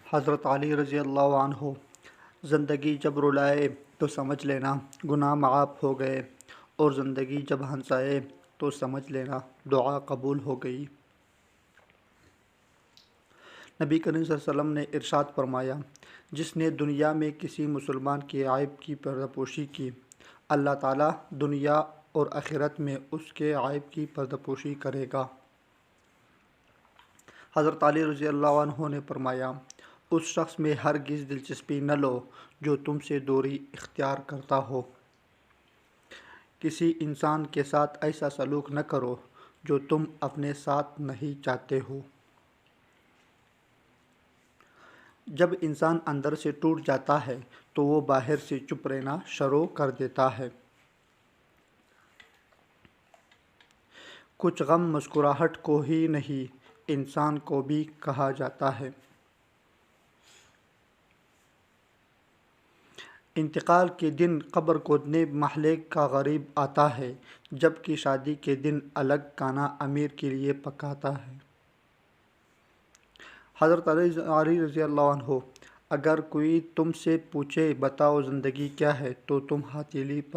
حضرت علی رضی اللہ عنہ: زندگی جب رلائے تو سمجھ لینا گناہ معاف ہو گئے، اور زندگی جب ہنسائے تو سمجھ لینا دعا قبول ہو گئی۔ نبی کریم صلی اللہ علیہ وسلم نے ارشاد فرمایا: جس نے دنیا میں کسی مسلمان کے عیب کی پردہ پوشی کی، اللہ تعالیٰ دنیا اور آخرت میں اس کے عیب کی پردہ پوشی کرے گا۔ حضرت علی رضی اللہ عنہ نے فرمایا: اس شخص میں ہرگز دلچسپی نہ لو جو تم سے دوری اختیار کرتا ہو۔ کسی انسان کے ساتھ ایسا سلوک نہ کرو جو تم اپنے ساتھ نہیں چاہتے ہو۔ جب انسان اندر سے ٹوٹ جاتا ہے تو وہ باہر سے چپ رہنا شروع کر دیتا ہے۔ کچھ غم مسکراہٹ کو ہی نہیں، انسان کو بھی کہا جاتا ہے۔ انتقال کے دن قبر کھودنے محلے کا غریب آتا ہے، جبکہ شادی کے دن الگ کھانا امیر کے لیے پکاتا ہے۔ حضرت علی رضی اللہ عنہ: اگر کوئی تم سے پوچھے بتاؤ زندگی کیا ہے، تو تم ہتھیلی پر